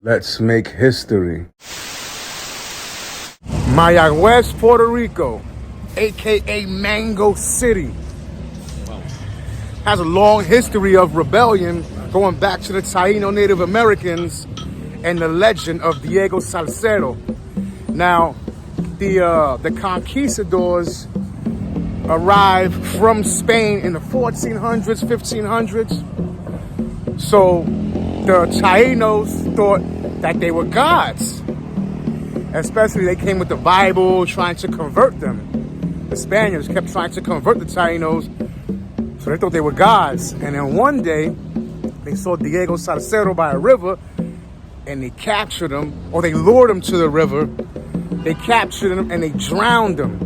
Let's make history. Mayagüez, Puerto Rico, aka Mango City, has a long history of rebellion going back to the Taino Native Americans and the legend of Diego Salcedo. Now, the conquistadors arrived from Spain in the 1400s, 1500s. So the Tainos thought that they were gods. Especially they came with the Bible trying to convert them. The Spaniards kept trying to convert the Tainos, so they thought they were gods. And then one day, they saw Diego Salcedo by a river, and they captured him, or they lured him to the river. They captured him and they drowned him.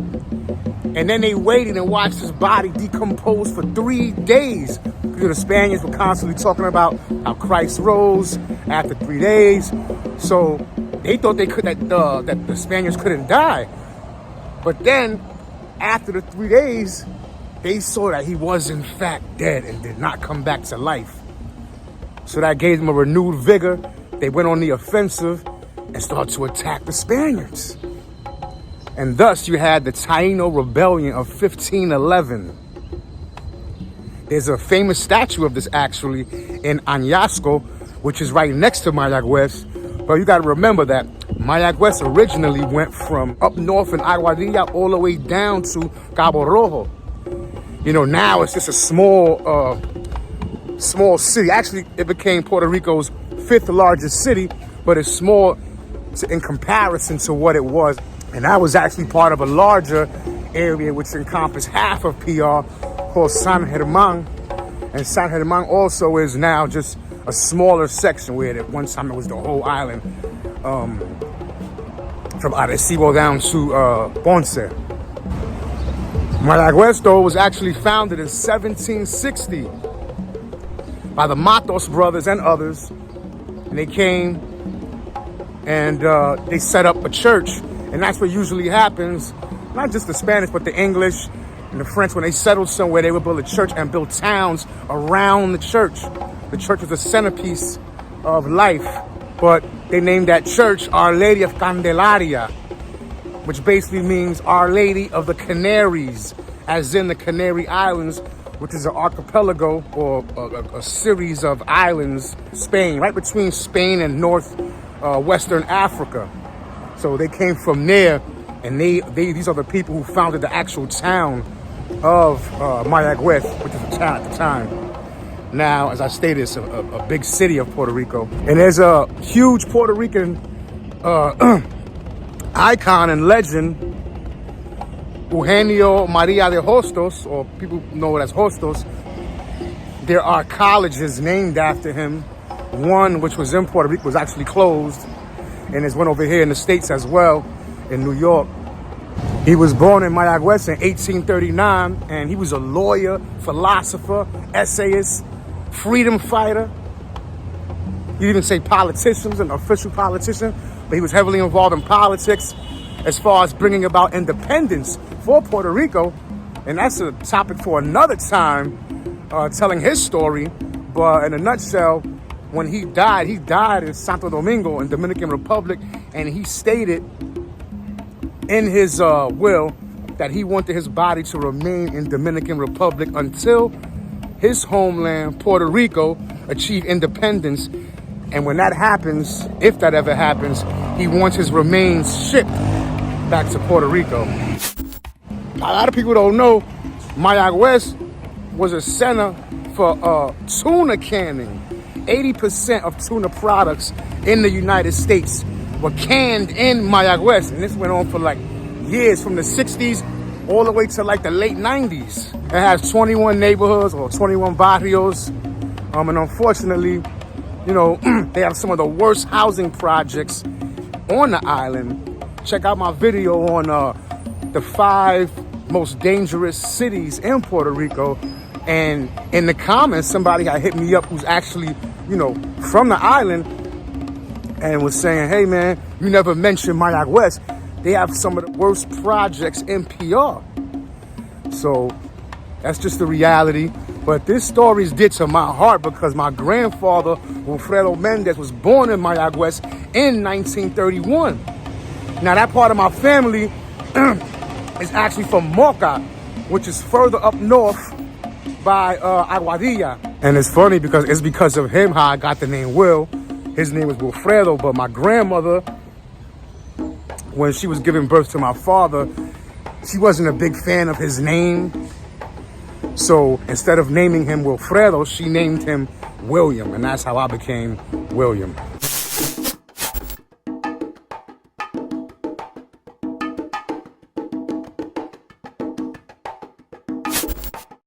And then they waited and watched his body decompose for 3 days. The Spaniards were constantly talking about how Christ rose after 3 days. So they thought that the Spaniards couldn't die. But then, after the 3 days, they saw that he was in fact dead and did not come back to life. So that gave them a renewed vigor. They went on the offensive and started to attack the Spaniards. And thus you had the Taino Rebellion of 1511. There's a famous statue of this actually in Añasco, which is right next to Mayagüez. But you got to remember that Mayagüez originally went from up north in Aguadilla all the way down to Cabo Rojo. You know, now it's just a small city. Actually, it became Puerto Rico's 5th largest city, but it's small in comparison to what it was. And that was actually part of a larger area which encompassed half of PR called San Germán. And San Germán also is now just a smaller section where at one time it was the whole island, from Arecibo down to Ponce. Mayagüez, though, was actually founded in 1760 by the Matos brothers and others. And they came and they set up a church. And that's what usually happens, not just the Spanish, but the English and the French. When they settled somewhere, they would build a church and build towns around the church. The church was the centerpiece of life. But they named that church Our Lady of Candelaria, which basically means Our Lady of the Canaries, as in the Canary Islands, which is an archipelago or a series of islands, Spain, right between Spain and Western Africa. So they came from there, and these are the people who founded the actual town of Mayagüez, which is a town at the time. Now, as I stated, it's a big city of Puerto Rico. And there's a huge Puerto Rican icon and legend, Eugenio Maria de Hostos, or people know it as Hostos. There are colleges named after him. One, which was in Puerto Rico, was actually closed. And there's one over here in the States as well, in New York. He was born in Mayagüez in 1839, and he was a lawyer, philosopher, essayist, freedom fighter. You even say politicians, an official politician, but he was heavily involved in politics as far as bringing about independence for Puerto Rico. And that's a topic for another time, telling his story. But in a nutshell, when he died in Santo Domingo in Dominican Republic, and he stated in his will that he wanted his body to remain in Dominican Republic until his homeland, Puerto Rico, achieved independence. And when that happens, if that ever happens, he wants his remains shipped back to Puerto Rico. A lot of people don't know Mayagüez was a center for tuna canning. 80% of tuna products in the United States were canned in Mayagüez. And this went on for like years, from the 60s all the way to like the late 90s. It has 21 neighborhoods or 21 barrios. And unfortunately, you know, they have some of the worst housing projects on the island. Check out my video on the 5 most dangerous cities in Puerto Rico. And in the comments, somebody had hit me up who's actually, you know, from the island and was saying, hey man, you never mentioned Mayagüez. They have some of the worst projects in PR. So that's just the reality. But this story is dear to my heart because my grandfather, Wilfredo Mendez, was born in Mayagüez in 1931. Now, that part of my family is actually from Moca, which is further up north by Aguadilla. And it's funny because it's because of him how I got the name Will. His name was Wilfredo, but my grandmother, when she was giving birth to my father, she wasn't a big fan of his name. So instead of naming him Wilfredo, she named him William, and that's how I became William.